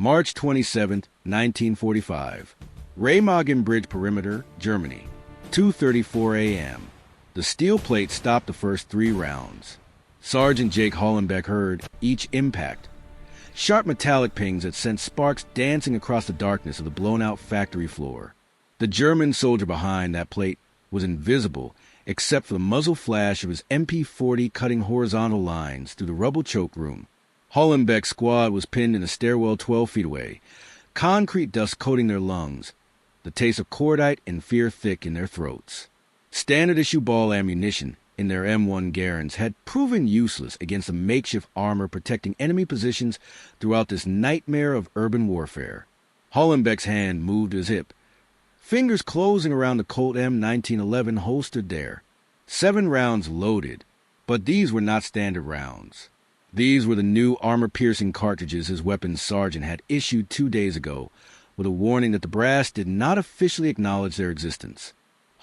March 27, 1945. Remagen Bridge Perimeter, Germany. 2:34 a.m. The steel plate stopped the first 3 rounds. Sergeant Jake Hollenbeck heard each impact. Sharp metallic pings that sent sparks dancing across the darkness of the blown-out factory floor. The German soldier behind that plate was invisible except for the muzzle flash of his MP40 cutting horizontal lines through the rubble choke room. Hollenbeck's squad was pinned in a stairwell 12 feet away, concrete dust coating their lungs, the taste of cordite and fear thick in their throats. Standard-issue ball ammunition in their M1 Garens had proven useless against the makeshift armor protecting enemy positions throughout this nightmare of urban warfare. Hollenbeck's hand moved to his hip, fingers closing around the Colt M1911 holstered there. 7 rounds loaded, but these were not standard rounds. These were the new armor-piercing cartridges his weapons sergeant had issued 2 days ago, with a warning that the brass did not officially acknowledge their existence.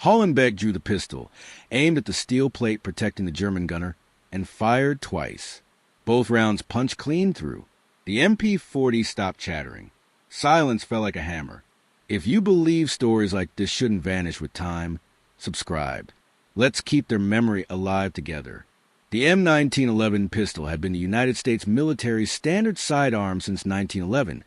Hollenbeck drew the pistol, aimed at the steel plate protecting the German gunner, and fired twice. Both rounds punched clean through. The MP40 stopped chattering. Silence fell like a hammer. If you believe stories like this shouldn't vanish with time, subscribe. Let's keep their memory alive together. The M1911 pistol had been the United States military's standard sidearm since 1911,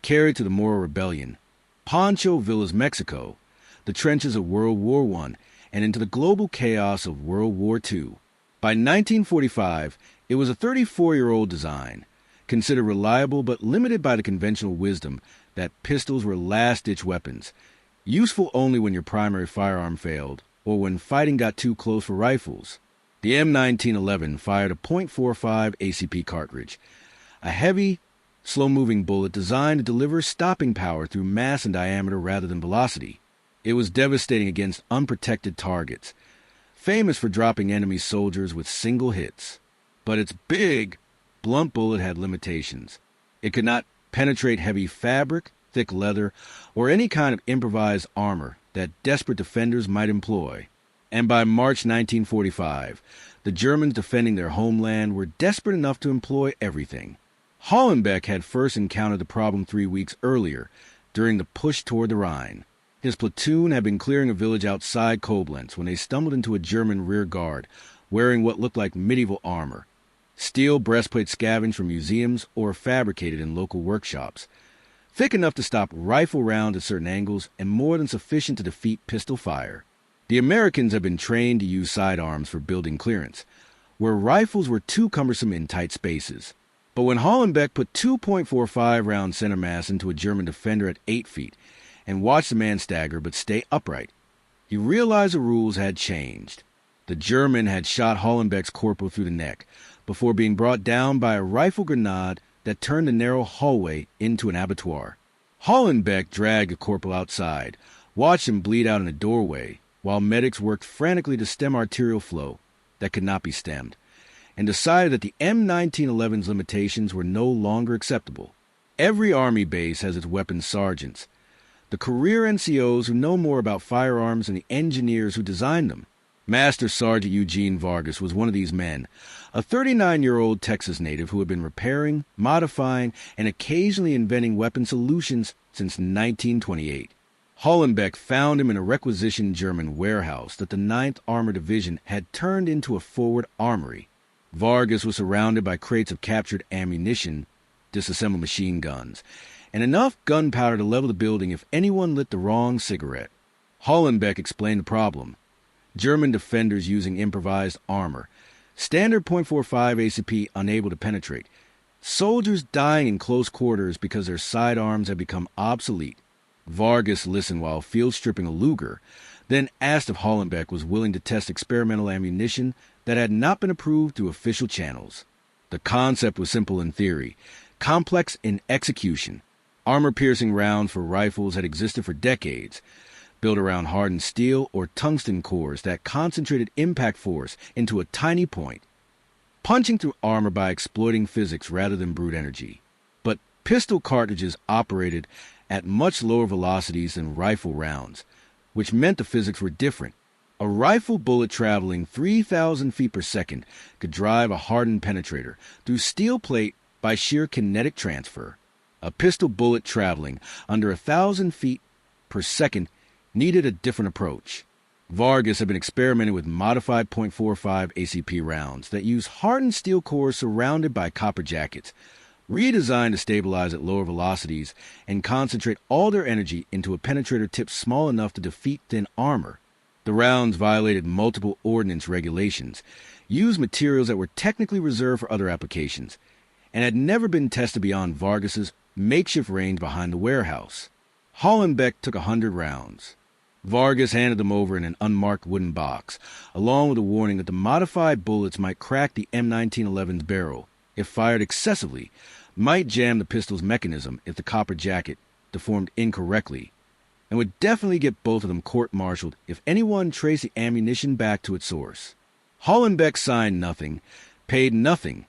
carried to the Moro Rebellion, Pancho Villa's Mexico, the trenches of World War I, and into the global chaos of World War II. By 1945, it was a 34-year-old design, considered reliable but limited by the conventional wisdom that pistols were last-ditch weapons, useful only when your primary firearm failed or when fighting got too close for rifles. The M1911 fired a .45 ACP cartridge, a heavy, slow-moving bullet designed to deliver stopping power through mass and diameter rather than velocity. It was devastating against unprotected targets, famous for dropping enemy soldiers with single hits. But its big, blunt bullet had limitations. It could not penetrate heavy fabric, thick leather, or any kind of improvised armor that desperate defenders might employ. And by March 1945, the Germans defending their homeland were desperate enough to employ everything. Hollenbeck had first encountered the problem 3 weeks earlier, during the push toward the Rhine. His platoon had been clearing a village outside Koblenz when they stumbled into a German rear guard, wearing what looked like medieval armor. Steel breastplates scavenged from museums or fabricated in local workshops. Thick enough to stop rifle rounds at certain angles and more than sufficient to defeat pistol fire. The Americans had been trained to use sidearms for building clearance, where rifles were too cumbersome in tight spaces. But when Hollenbeck put 2.45 round center mass into a German defender at 8 feet and watched the man stagger but stay upright, he realized the rules had changed. The German had shot Hollenbeck's corporal through the neck before being brought down by a rifle grenade that turned the narrow hallway into an abattoir. Hollenbeck dragged the corporal outside, watched him bleed out in a doorway, while medics worked frantically to stem arterial flow that could not be stemmed, and decided that the M1911's limitations were no longer acceptable. Every army base has its weapons sergeants, the career NCOs who know more about firearms than the engineers who designed them. Master Sergeant Eugene Vargas was one of these men, a 39-year-old Texas native who had been repairing, modifying, and occasionally inventing weapon solutions since 1928. Hollenbeck found him in a requisitioned German warehouse that the 9th Armored Division had turned into a forward armory. Vargas was surrounded by crates of captured ammunition, disassembled machine guns, and enough gunpowder to level the building if anyone lit the wrong cigarette. Hollenbeck explained the problem. German defenders using improvised armor, standard .45 ACP unable to penetrate, soldiers dying in close quarters because their sidearms had become obsolete. Vargas listened while field stripping a Luger, then asked if Hollenbeck was willing to test experimental ammunition that had not been approved through official channels. The concept was simple in theory, complex in execution. Armor-piercing rounds for rifles had existed for decades, built around hardened steel or tungsten cores that concentrated impact force into a tiny point, punching through armor by exploiting physics rather than brute energy. But pistol cartridges operated at much lower velocities than rifle rounds, which meant the physics were different. A rifle bullet traveling 3,000 feet per second could drive a hardened penetrator through steel plate by sheer kinetic transfer. A pistol bullet traveling under 1,000 feet per second needed a different approach. Vargas had been experimenting with modified .45 ACP rounds that used hardened steel cores surrounded by copper jackets, redesigned to stabilize at lower velocities and concentrate all their energy into a penetrator tip small enough to defeat thin armor. The rounds violated multiple ordnance regulations, used materials that were technically reserved for other applications, and had never been tested beyond Vargas's makeshift range behind the warehouse. Hollenbeck took 100 rounds. Vargas handed them over in an unmarked wooden box, along with a warning that the modified bullets might crack the M1911's barrel if fired excessively, might jam the pistol's mechanism if the copper jacket deformed incorrectly, and would definitely get both of them court-martialed if anyone traced the ammunition back to its source. Hollenbeck signed nothing, paid nothing,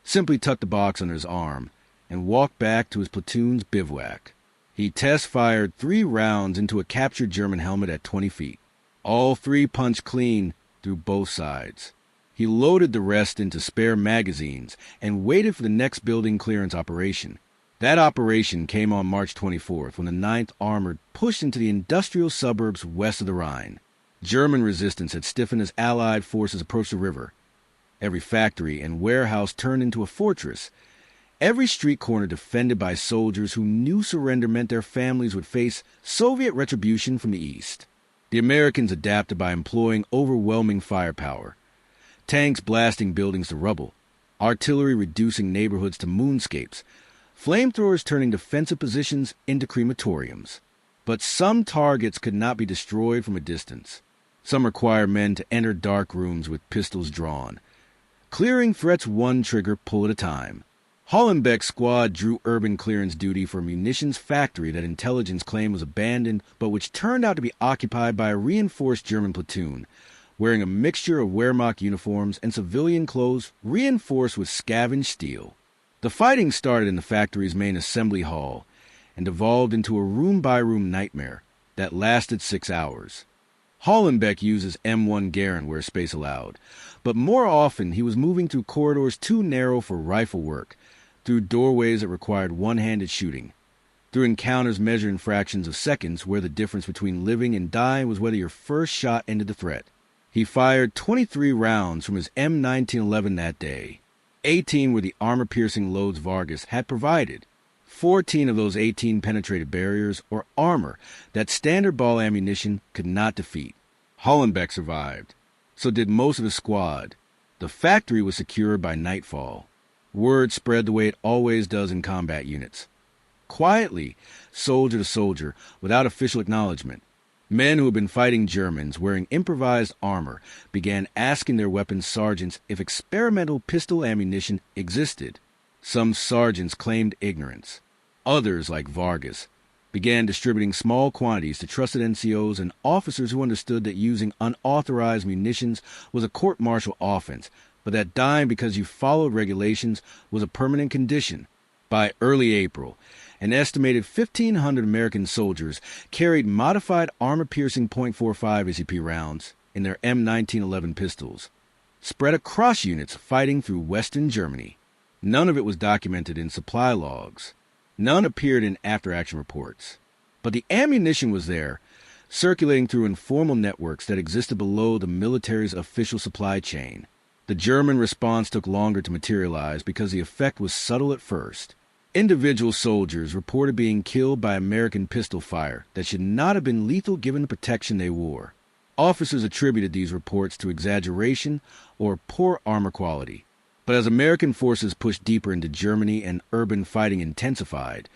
simply tucked the box under his arm, and walked back to his platoon's bivouac. He test-fired 3 rounds into a captured German helmet at 20 feet. All 3 punched clean through both sides. He loaded the rest into spare magazines and waited for the next building clearance operation. That operation came on March 24th when the 9th Armored pushed into the industrial suburbs west of the Rhine. German resistance had stiffened as Allied forces approached the river. Every factory and warehouse turned into a fortress. Every street corner defended by soldiers who knew surrender meant their families would face Soviet retribution from the east. The Americans adapted by employing overwhelming firepower. Tanks blasting buildings to rubble, artillery reducing neighborhoods to moonscapes, flamethrowers turning defensive positions into crematoriums. But some targets could not be destroyed from a distance. Some required men to enter dark rooms with pistols drawn, clearing threats one trigger pull at a time. Hollenbeck's squad drew urban clearance duty for a munitions factory that intelligence claimed was abandoned, but which turned out to be occupied by a reinforced German platoon, wearing a mixture of Wehrmacht uniforms and civilian clothes reinforced with scavenged steel. The fighting started in the factory's main assembly hall and devolved into a room-by-room nightmare that lasted 6 hours. Hollenbeck uses M1 Garand where space allowed, but more often he was moving through corridors too narrow for rifle work, through doorways that required one-handed shooting, through encounters measured in fractions of seconds where the difference between living and dying was whether your first shot ended the threat. He fired 23 rounds from his M1911 that day. 18 were the armor-piercing loads Vargas had provided. 14 of those 18 penetrated barriers or armor that standard ball ammunition could not defeat. Hollenbeck survived. So did most of his squad. The factory was secured by nightfall. Word spread the way it always does in combat units. Quietly, soldier to soldier, without official acknowledgement. Men who had been fighting Germans wearing improvised armor began asking their weapons sergeants if experimental pistol ammunition existed. Some sergeants claimed ignorance. Others, like Vargas, began distributing small quantities to trusted NCOs and officers who understood that using unauthorized munitions was a court-martial offense, but that dying because you followed regulations was a permanent condition. By early April, an estimated 1,500 American soldiers carried modified armor-piercing .45 ACP rounds in their M1911 pistols, spread across units fighting through Western Germany. None of it was documented in supply logs. None appeared in after-action reports. But the ammunition was there, circulating through informal networks that existed below the military's official supply chain. The German response took longer to materialize because the effect was subtle at first. Individual soldiers reported being killed by American pistol fire that should not have been lethal given the protection they wore. Officers attributed these reports to exaggeration or poor armor quality. But as American forces pushed deeper into Germany and urban fighting intensified,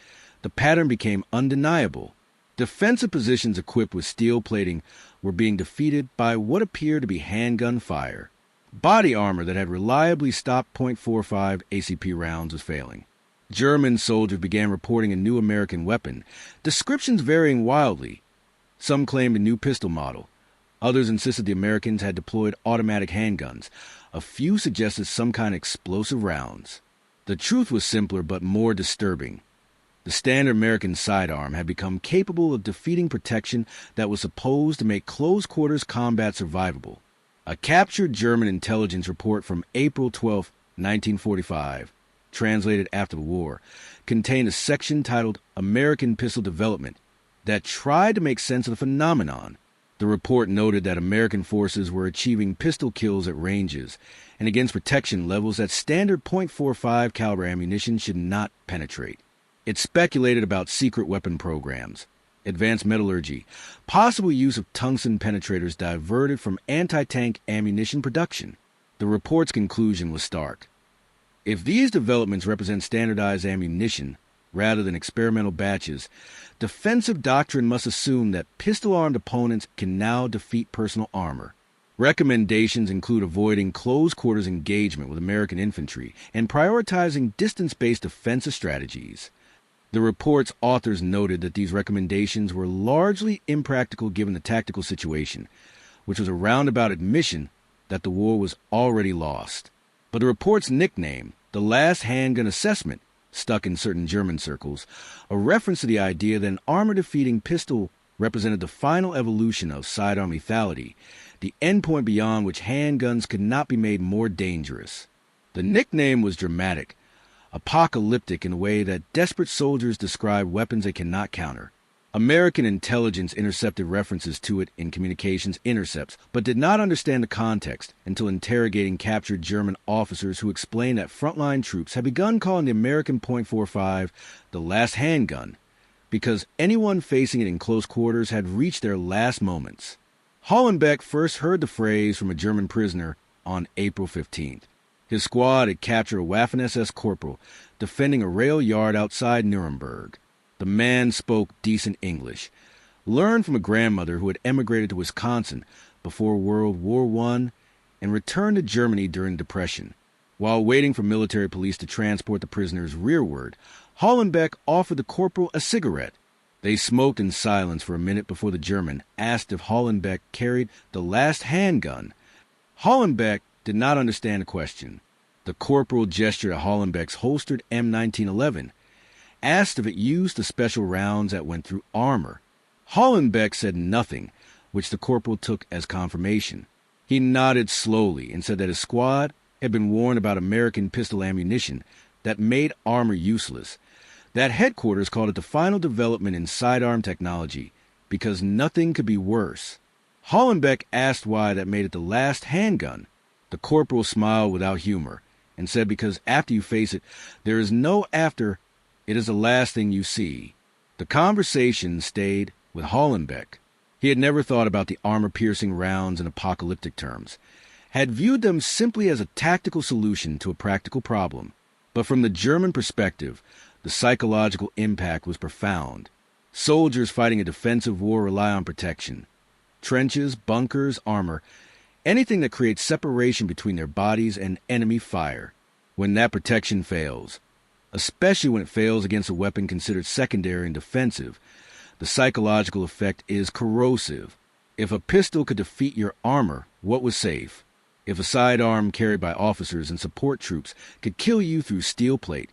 the pattern became undeniable. Defensive positions equipped with steel plating were being defeated by what appeared to be handgun fire. Body armor that had reliably stopped .45 ACP rounds was failing. German soldiers began reporting a new American weapon, descriptions varying wildly. Some claimed a new pistol model. Others insisted the Americans had deployed automatic handguns. A few suggested some kind of explosive rounds. The truth was simpler but more disturbing. The standard American sidearm had become capable of defeating protection that was supposed to make close-quarters combat survivable. A captured German intelligence report from April 12, 1945, translated after the war, contained a section titled American Pistol Development that tried to make sense of the phenomenon. The report noted that American forces were achieving pistol kills at ranges and against protection levels that standard .45 caliber ammunition should not penetrate. It speculated about secret weapon programs, advanced metallurgy, possible use of tungsten penetrators diverted from anti-tank ammunition production. The report's conclusion was stark. If these developments represent standardized ammunition rather than experimental batches, defensive doctrine must assume that pistol-armed opponents can now defeat personal armor. Recommendations include avoiding close-quarters engagement with American infantry and prioritizing distance-based defensive strategies. The report's authors noted that these recommendations were largely impractical given the tactical situation, which was a roundabout admission that the war was already lost. But the report's nickname, the Last Handgun Assessment, stuck in certain German circles, a reference to the idea that an armor-defeating pistol represented the final evolution of sidearm lethality, the endpoint beyond which handguns could not be made more dangerous. The nickname was dramatic, apocalyptic in a way that desperate soldiers describe weapons they cannot counter. American intelligence intercepted references to it in communications intercepts, but did not understand the context until interrogating captured German officers who explained that frontline troops had begun calling the American .45 the last handgun because anyone facing it in close quarters had reached their last moments. Hollenbeck first heard the phrase from a German prisoner on April 15th. His squad had captured a Waffen-SS corporal defending a rail yard outside Nuremberg. The man spoke decent English, learned from a grandmother who had emigrated to Wisconsin before World War I and returned to Germany during the Depression. While waiting for military police to transport the prisoners rearward, Hollenbeck offered the corporal a cigarette. They smoked in silence for a minute before the German asked if Hollenbeck carried the last handgun. Hollenbeck did not understand the question. The corporal gestured at Hollenbeck's holstered M1911, asked if it used the special rounds that went through armor. Hollenbeck said nothing, which the corporal took as confirmation. He nodded slowly and said that his squad had been warned about American pistol ammunition that made armor useless, that headquarters called it the final development in sidearm technology because nothing could be worse. Hollenbeck asked why that made it the last handgun. The corporal smiled without humor and said because after you face it, there is no after. It is the last thing you see. The conversation stayed with Hollenbeck. He had never thought about the armor-piercing rounds in apocalyptic terms, had viewed them simply as a tactical solution to a practical problem. But from the German perspective, the psychological impact was profound. Soldiers fighting a defensive war rely on protection. Trenches, bunkers, armor, anything that creates separation between their bodies and enemy fire. When that protection fails, especially when it fails against a weapon considered secondary and defensive, the psychological effect is corrosive. If a pistol could defeat your armor, what was safe? If a sidearm carried by officers and support troops could kill you through steel plate,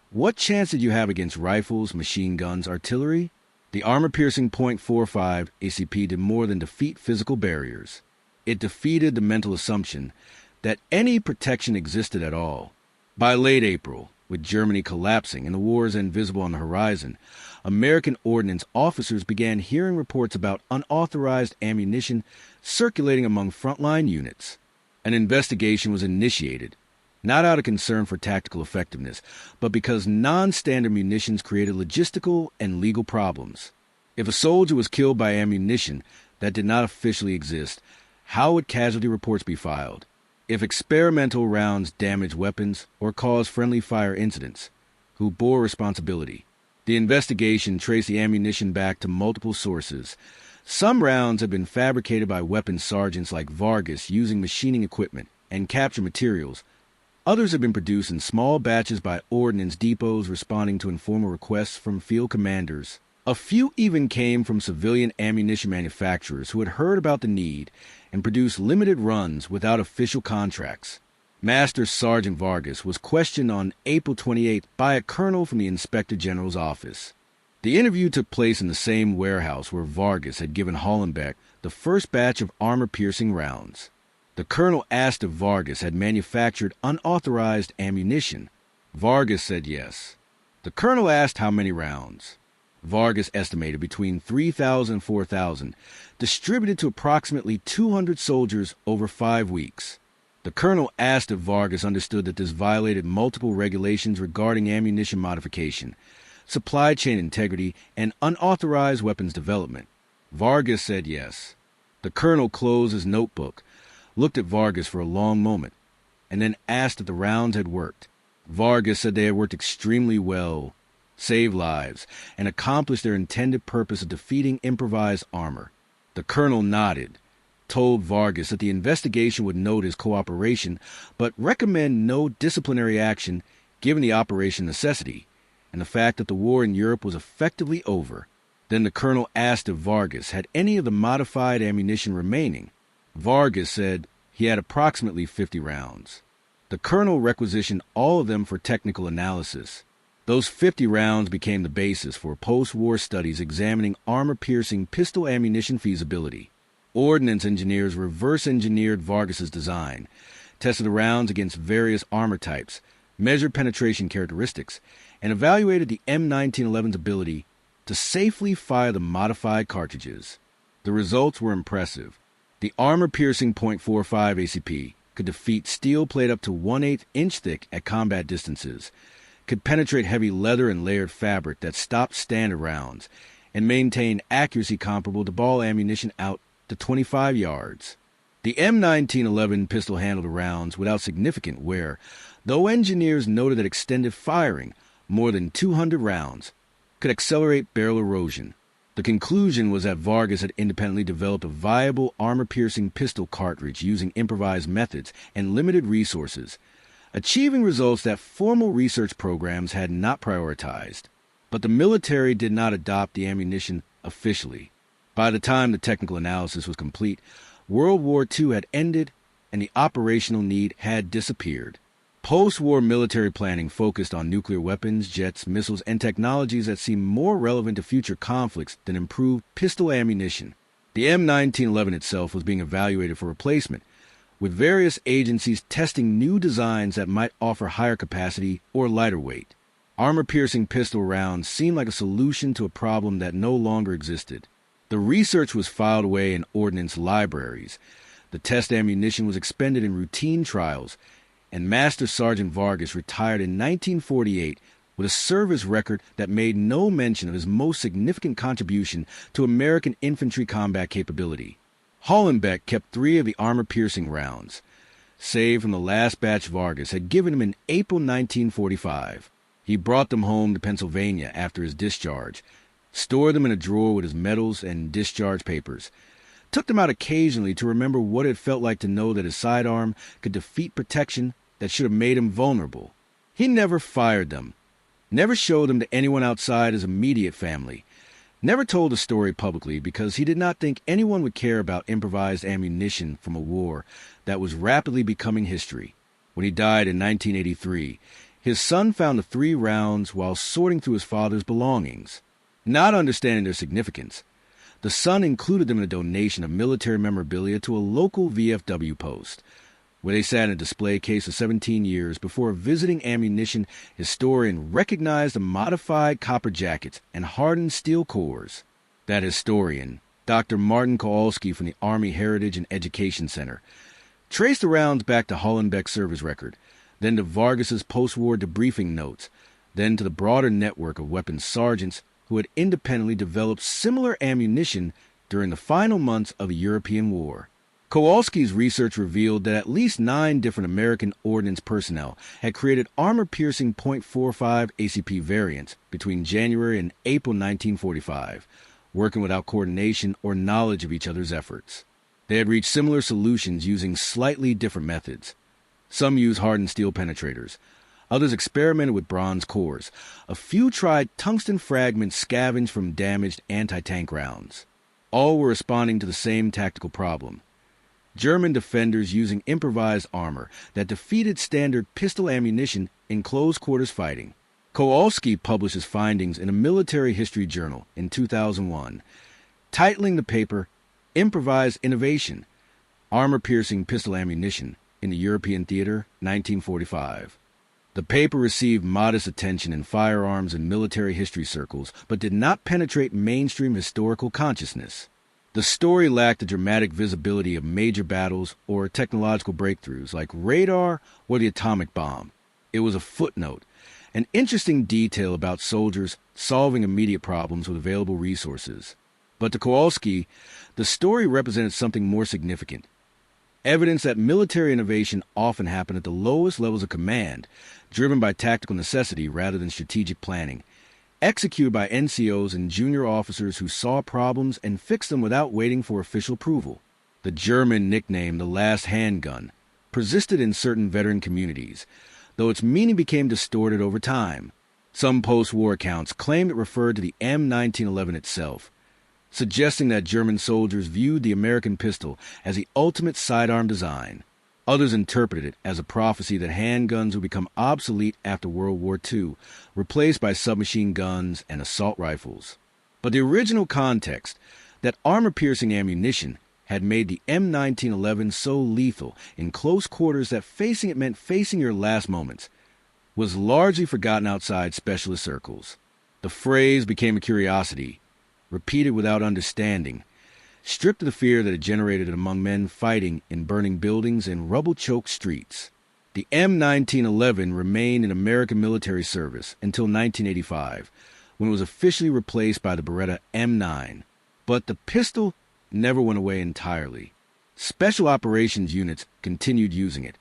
what chance did you have against rifles, machine guns, artillery? The armor-piercing .45 ACP did more than defeat physical barriers. It defeated the mental assumption that any protection existed at all. By late April, with Germany collapsing and the wars invisible on the horizon, American ordnance officers began hearing reports about unauthorized ammunition circulating among frontline units. An investigation was initiated, not out of concern for tactical effectiveness, but because non-standard munitions created logistical and legal problems. If a soldier was killed by ammunition that did not officially exist, how would casualty reports be filed? If experimental rounds damaged weapons or caused friendly fire incidents, who bore responsibility? The investigation traced the ammunition back to multiple sources. Some rounds had been fabricated by weapons sergeants like Vargas using machining equipment and capture materials. Others had been produced in small batches by ordnance depots responding to informal requests from field commanders. A few even came from civilian ammunition manufacturers who had heard about the need and produced limited runs without official contracts. Master Sergeant Vargas was questioned on April 28th by a colonel from the Inspector General's office. The interview took place in the same warehouse where Vargas had given Hollenbeck the first batch of armor-piercing rounds. The colonel asked if Vargas had manufactured unauthorized ammunition. Vargas said yes. The colonel asked how many rounds. Vargas estimated between 3,000 and 4,000, distributed to approximately 200 soldiers over 5 weeks. The colonel asked if Vargas understood that this violated multiple regulations regarding ammunition modification, supply chain integrity, and unauthorized weapons development. Vargas said yes. The colonel closed his notebook, looked at Vargas for a long moment, and then asked if the rounds had worked. Vargas said they had worked extremely well, saved lives, and accomplished their intended purpose of defeating improvised armor. The colonel nodded, told Vargas that the investigation would note his cooperation, but recommend no disciplinary action given the operation necessity, and the fact that the war in Europe was effectively over. Then the colonel asked if Vargas had any of the modified ammunition remaining. Vargas said he had approximately 50 rounds. The colonel requisitioned all of them for technical analysis. Those 50 rounds became the basis for post-war studies examining armor-piercing pistol ammunition feasibility. Ordnance engineers reverse-engineered Vargas's design, tested the rounds against various armor types, measured penetration characteristics, and evaluated the M1911's ability to safely fire the modified cartridges. The results were impressive. The armor-piercing .45 ACP could defeat steel plate up to 1/8 inch thick at combat distances, could penetrate heavy leather and layered fabric that stopped standard rounds, and maintain accuracy comparable to ball ammunition out to 25 yards. The M1911 pistol handled the rounds without significant wear, though engineers noted that extended firing, more than 200 rounds, could accelerate barrel erosion. The conclusion was that Vargas had independently developed a viable armor-piercing pistol cartridge using improvised methods and limited resources, achieving results that formal research programs had not prioritized. But the military did not adopt the ammunition officially. By the time the technical analysis was complete, World War II had ended and the operational need had disappeared. Post-war military planning focused on nuclear weapons, jets, missiles, and technologies that seemed more relevant to future conflicts than improved pistol ammunition. The M1911 itself was being evaluated for replacement, with various agencies testing new designs that might offer higher capacity or lighter weight. Armor-piercing pistol rounds seemed like a solution to a problem that no longer existed. The research was filed away in ordnance libraries. The test ammunition was expended in routine trials, and Master Sergeant Vargas retired in 1948 with a service record that made no mention of his most significant contribution to American infantry combat capability. Hollenbeck kept 3 of the armor-piercing rounds, saved from the last batch Vargas had given him in April 1945. He brought them home to Pennsylvania after his discharge, stored them in a drawer with his medals and discharge papers, took them out occasionally to remember what it felt like to know that his sidearm could defeat protection that should have made him vulnerable. He never fired them, never showed them to anyone outside his immediate family, never told the story publicly because he did not think anyone would care about improvised ammunition from a war that was rapidly becoming history. When he died in 1983, his son found the 3 rounds while sorting through his father's belongings. Not understanding their significance, the son included them in a donation of military memorabilia to a local VFW post, where they sat in a display case for 17 years before a visiting ammunition historian recognized the modified copper jackets and hardened steel cores. That historian, Dr. Martin Kowalski from the Army Heritage and Education Center, traced the rounds back to Hollenbeck's service record, then to Vargas's post-war debriefing notes, then to the broader network of weapons sergeants who had independently developed similar ammunition during the final months of the European War. Kowalski's research revealed that at least 9 different American ordnance personnel had created armor-piercing .45 ACP variants between January and April 1945, working without coordination or knowledge of each other's efforts. They had reached similar solutions using slightly different methods. Some used hardened steel penetrators. Others experimented with bronze cores. A few tried tungsten fragments scavenged from damaged anti-tank rounds. All were responding to the same tactical problem: German defenders using improvised armor that defeated standard pistol ammunition in close-quarters fighting. Kowalski published his findings in a military history journal in 2001, titling the paper Improvised Innovation, Armor-Piercing Pistol Ammunition in the European Theater, 1945. The paper received modest attention in firearms and military history circles, but did not penetrate mainstream historical consciousness. The story lacked the dramatic visibility of major battles or technological breakthroughs like radar or the atomic bomb. It was a footnote, an interesting detail about soldiers solving immediate problems with available resources. But to Kowalski, the story represented something more significant. Evidence that military innovation often happened at the lowest levels of command, driven by tactical necessity rather than strategic planning, executed by NCOs and junior officers who saw problems and fixed them without waiting for official approval. The German nickname, the Last Handgun, persisted in certain veteran communities, though its meaning became distorted over time. Some post-war accounts claimed it referred to the M1911 itself, suggesting that German soldiers viewed the American pistol as the ultimate sidearm design. Others interpreted it as a prophecy that handguns would become obsolete after World War II, replaced by submachine guns and assault rifles. But the original context, that armor-piercing ammunition, had made the M1911 so lethal in close quarters that facing it meant facing your last moments, was largely forgotten outside specialist circles. The phrase became a curiosity, repeated without understanding, stripped of the fear that it generated among men fighting in burning buildings and rubble-choked streets. The M1911 remained in American military service until 1985, when it was officially replaced by the Beretta M9. But the pistol never went away entirely. Special operations units continued using it,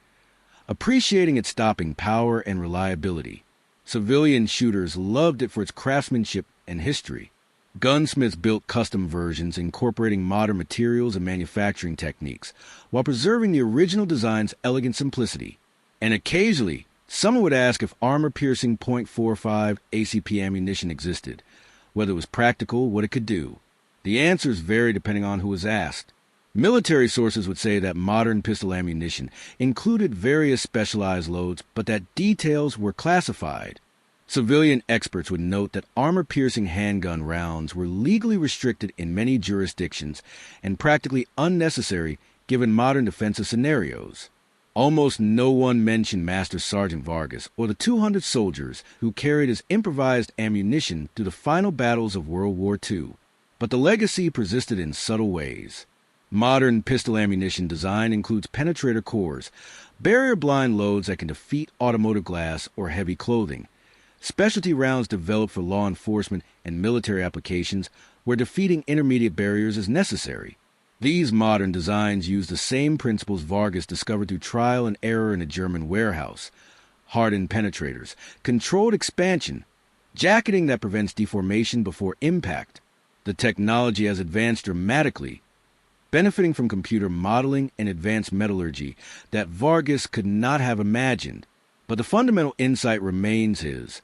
appreciating its stopping power and reliability. Civilian shooters loved it for its craftsmanship and history. Gunsmiths built custom versions incorporating modern materials and manufacturing techniques, while preserving the original design's elegant simplicity. And occasionally, someone would ask if armor-piercing .45 ACP ammunition existed, whether it was practical, what it could do. The answers vary depending on who was asked. Military sources would say that modern pistol ammunition included various specialized loads, but that details were classified. Civilian experts would note that armor-piercing handgun rounds were legally restricted in many jurisdictions and practically unnecessary given modern defensive scenarios. Almost no one mentioned Master Sergeant Vargas or the 200 soldiers who carried his improvised ammunition through the final battles of World War II. But the legacy persisted in subtle ways. Modern pistol ammunition design includes penetrator cores, barrier-blind loads that can defeat automotive glass or heavy clothing, specialty rounds developed for law enforcement and military applications where defeating intermediate barriers is necessary. These modern designs use the same principles Vargas discovered through trial and error in a German warehouse: hardened penetrators, controlled expansion, jacketing that prevents deformation before impact. The technology has advanced dramatically, benefiting from computer modeling and advanced metallurgy that Vargas could not have imagined. But the fundamental insight remains his: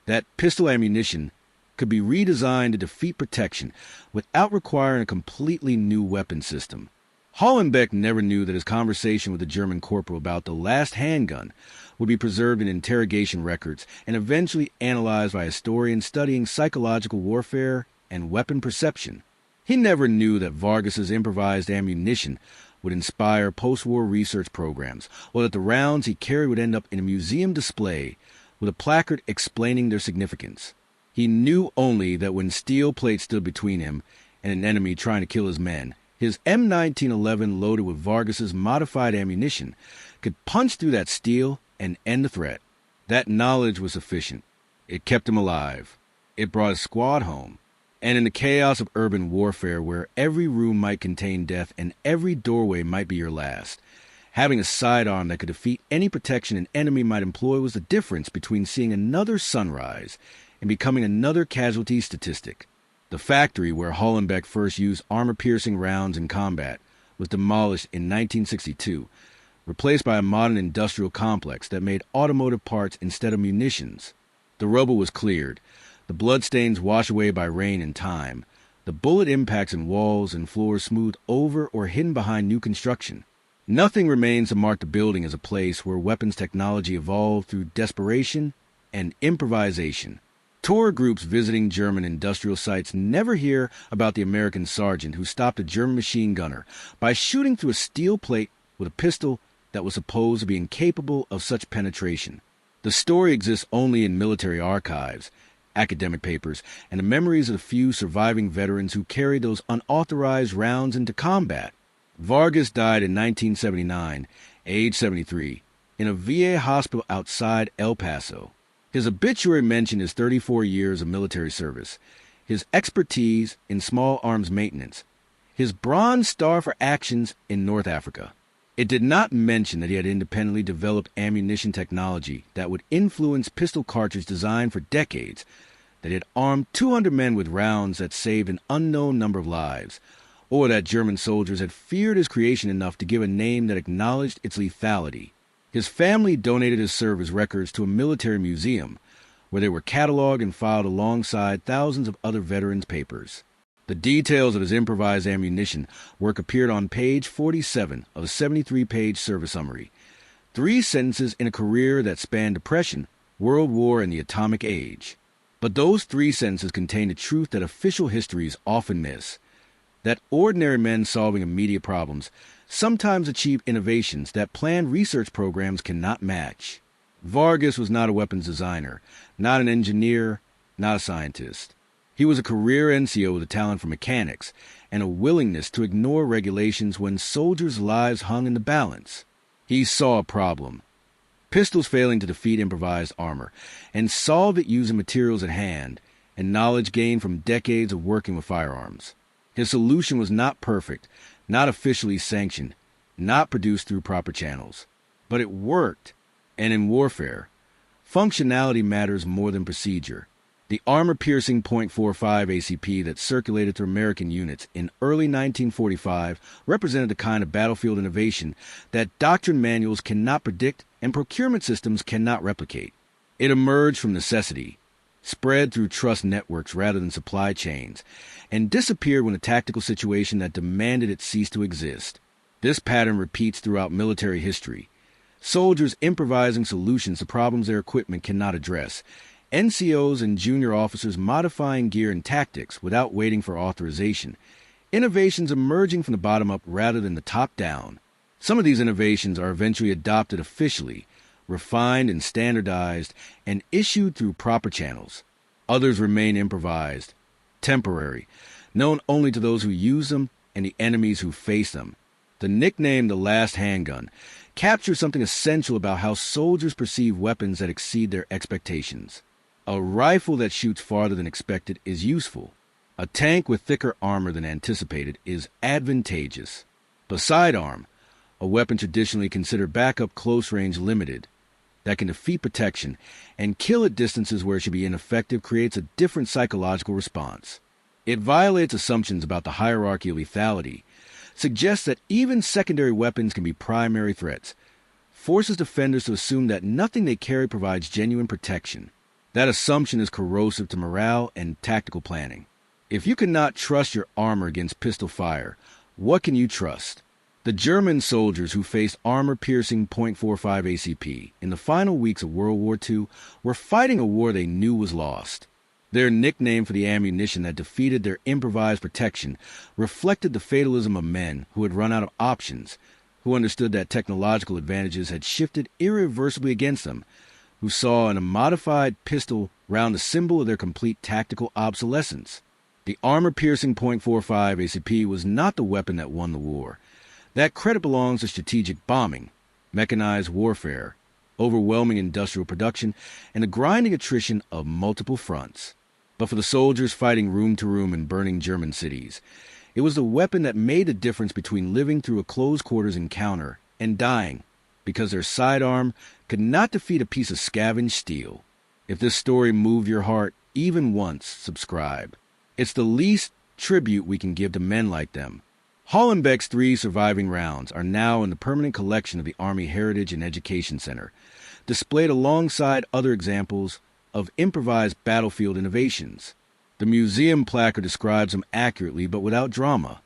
that pistol ammunition could be redesigned to defeat protection without requiring a completely new weapon system. Hollenbeck never knew that his conversation with the German corporal about the Last Handgun would be preserved in interrogation records and eventually analyzed by historians studying psychological warfare and weapon perception. He never knew that Vargas's improvised ammunition would inspire post-war research programs, or that the rounds he carried would end up in a museum display with a placard explaining their significance. He knew only that when steel plates stood between him and an enemy trying to kill his men, his M1911 loaded with Vargas's modified ammunition could punch through that steel and end the threat. That knowledge was sufficient. It kept him alive. It brought his squad home. And in the chaos of urban warfare, where every room might contain death and every doorway might be your last, having a sidearm that could defeat any protection an enemy might employ was the difference between seeing another sunrise and becoming another casualty statistic. The factory where Hollenbeck first used armor-piercing rounds in combat was demolished in 1962, replaced by a modern industrial complex that made automotive parts instead of munitions. The rubble was cleared, the bloodstains washed away by rain and time, the bullet impacts in walls and floors smoothed over or hidden behind new construction. Nothing remains to mark the building as a place where weapons technology evolved through desperation and improvisation. Tour groups visiting German industrial sites never hear about the American sergeant who stopped a German machine gunner by shooting through a steel plate with a pistol that was supposed to be incapable of such penetration. The story exists only in military archives, academic papers, and the memories of the few surviving veterans who carried those unauthorized rounds into combat. Vargas died in 1979, age 73, in a VA hospital outside El Paso. His obituary mentioned his 34 years of military service, his expertise in small arms maintenance, his Bronze Star for actions in North Africa. It did not mention that he had independently developed ammunition technology that would influence pistol cartridge design for decades, that he had armed 200 men with rounds that saved an unknown number of lives, or that German soldiers had feared his creation enough to give a name that acknowledged its lethality. His family donated his service records to a military museum, where they were cataloged and filed alongside thousands of other veterans' papers. The details of his improvised ammunition work appeared on page 47 of a 73-page service summary. 3 sentences in a career that spanned depression, World War, and the atomic age. But those 3 sentences contain the truth that official histories often miss, that ordinary men solving immediate problems sometimes achieve innovations that planned research programs cannot match. Vargas was not a weapons designer, not an engineer, not a scientist. He was a career NCO with a talent for mechanics and a willingness to ignore regulations when soldiers' lives hung in the balance. He saw a problem, pistols failing to defeat improvised armor, and solved it using materials at hand and knowledge gained from decades of working with firearms. His solution was not perfect, not officially sanctioned, not produced through proper channels. But it worked, and in warfare, functionality matters more than procedure. The armor-piercing .45 ACP that circulated through American units in early 1945 represented the kind of battlefield innovation that doctrine manuals cannot predict and procurement systems cannot replicate. It emerged from necessity, spread through trust networks rather than supply chains, and disappeared when a tactical situation that demanded it ceased to exist. This pattern repeats throughout military history. Soldiers improvising solutions to problems their equipment cannot address, NCOs and junior officers modifying gear and tactics without waiting for authorization, innovations emerging from the bottom up rather than the top down. Some of these innovations are eventually adopted officially, refined and standardized, and issued through proper channels. Others remain improvised, temporary, known only to those who use them and the enemies who face them. The nickname the Last Handgun captures something essential about how soldiers perceive weapons that exceed their expectations. A rifle that shoots farther than expected is useful. A tank with thicker armor than anticipated is advantageous. The sidearm, a weapon traditionally considered backup close-range limited, that can defeat protection and kill at distances where it should be ineffective, creates a different psychological response. It violates assumptions about the hierarchy of lethality, suggests that even secondary weapons can be primary threats, forces defenders to assume that nothing they carry provides genuine protection. That assumption is corrosive to morale and tactical planning. If you cannot trust your armor against pistol fire, what can you trust? The German soldiers who faced armor-piercing .45 ACP in the final weeks of World War II were fighting a war they knew was lost. Their nickname for the ammunition that defeated their improvised protection reflected the fatalism of men who had run out of options, who understood that technological advantages had shifted irreversibly against them, who saw in a modified pistol round the symbol of their complete tactical obsolescence. The armor-piercing .45 ACP was not the weapon that won the war. That credit belongs to strategic bombing, mechanized warfare, overwhelming industrial production, and the grinding attrition of multiple fronts. But for the soldiers fighting room to room in burning German cities, it was the weapon that made the difference between living through a close-quarters encounter and dying, because their sidearm could not defeat a piece of scavenged steel. If this story moved your heart even once, subscribe. It's the least tribute we can give to men like them. Hollenbeck's 3 surviving rounds are now in the permanent collection of the Army Heritage and Education Center, displayed alongside other examples of improvised battlefield innovations. The museum placard describes them accurately but without drama.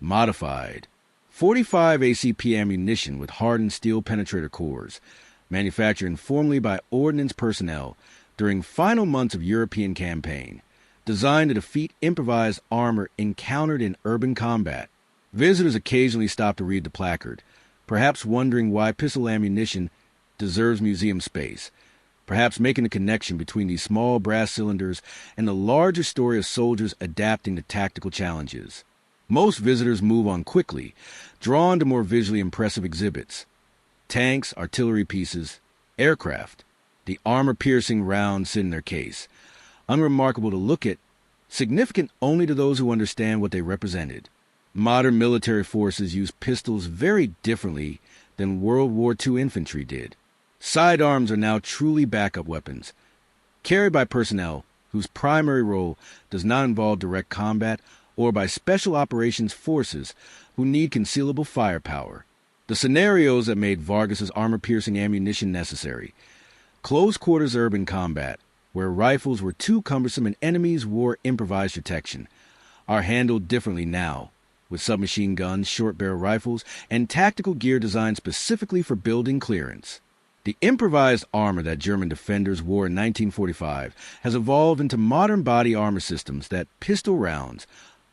Modified. 45 ACP ammunition with hardened steel penetrator cores, manufactured informally by ordnance personnel during final months of European campaign, designed to defeat improvised armor encountered in urban combat. Visitors occasionally stop to read the placard, perhaps wondering why pistol ammunition deserves museum space, perhaps making the connection between these small brass cylinders and the larger story of soldiers adapting to tactical challenges. Most visitors move on quickly, drawn to more visually impressive exhibits. Tanks, artillery pieces, aircraft. The armor-piercing rounds sit in their case, unremarkable to look at, significant only to those who understand what they represented. Modern military forces use pistols very differently than World War II infantry did. Sidearms are now truly backup weapons, carried by personnel whose primary role does not involve direct combat, or by special operations forces who need concealable firepower. The scenarios that made Vargas's armor-piercing ammunition necessary: close-quarters urban combat, where rifles were too cumbersome and enemies wore improvised protection, are handled differently now, with submachine guns, short-barrel rifles, and tactical gear designed specifically for building clearance. The improvised armor that German defenders wore in 1945 has evolved into modern body armor systems that pistol rounds,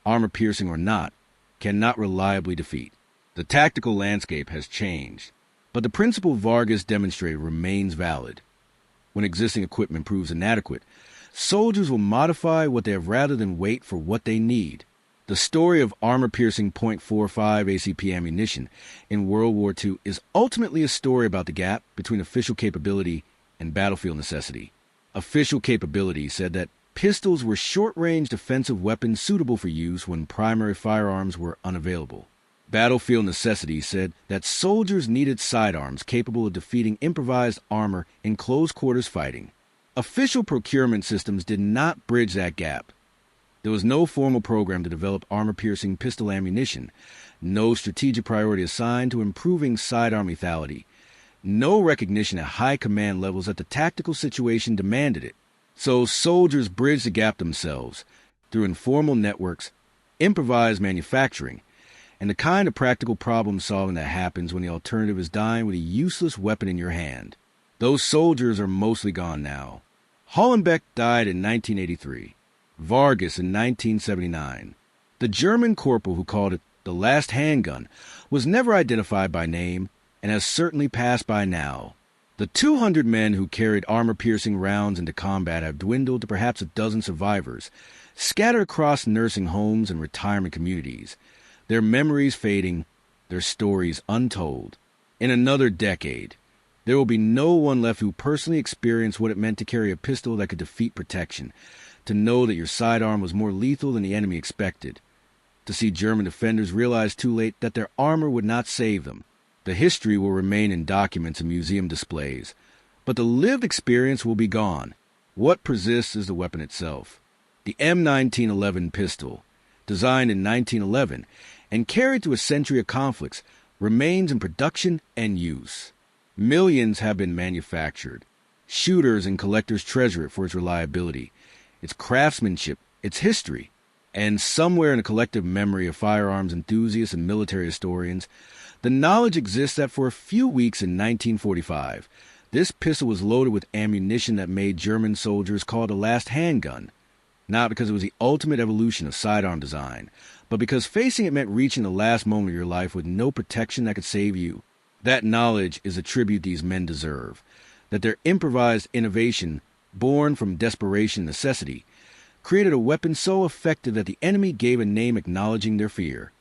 armor-piercing or not, cannot reliably defeat. The tactical landscape has changed, but the principle Vargas demonstrated remains valid. When existing equipment proves inadequate, soldiers will modify what they have rather than wait for what they need. The story of armor-piercing .45 ACP ammunition in World War II is ultimately a story about the gap between official capability and battlefield necessity. Official capability said that pistols were short-range defensive weapons suitable for use when primary firearms were unavailable. Battlefield necessity said that soldiers needed sidearms capable of defeating improvised armor in close-quarters fighting. Official procurement systems did not bridge that gap. There was no formal program to develop armor-piercing pistol ammunition, no strategic priority assigned to improving sidearm lethality, no recognition at high command levels that the tactical situation demanded it. So soldiers bridged the gap themselves through informal networks, improvised manufacturing, and the kind of practical problem-solving that happens when the alternative is dying with a useless weapon in your hand. Those soldiers are mostly gone now. Hollenbeck died in 1983. Vargas in 1979. The German corporal who called it the Last Handgun was never identified by name and has certainly passed by now. The 200 men who carried armor-piercing rounds into combat have dwindled to perhaps a dozen survivors, scattered across nursing homes and retirement communities, their memories fading, their stories untold. In another decade, there will be no one left who personally experienced what it meant to carry a pistol that could defeat protection, to know that your sidearm was more lethal than the enemy expected, to see German defenders realize too late that their armor would not save them. The history will remain in documents and museum displays, but the lived experience will be gone. What persists is the weapon itself. The M1911 pistol, designed in 1911 and carried through a century of conflicts, remains in production and use. Millions have been manufactured. Shooters and collectors treasure it for its reliability, its craftsmanship, its history, and somewhere in the collective memory of firearms enthusiasts and military historians, the knowledge exists that for a few weeks in 1945, this pistol was loaded with ammunition that made German soldiers call it a Last Handgun, not because it was the ultimate evolution of sidearm design, but because facing it meant reaching the last moment of your life with no protection that could save you. That knowledge is a tribute these men deserve, that their improvised innovation, born from desperation and necessity, created a weapon so effective that the enemy gave a name acknowledging their fear.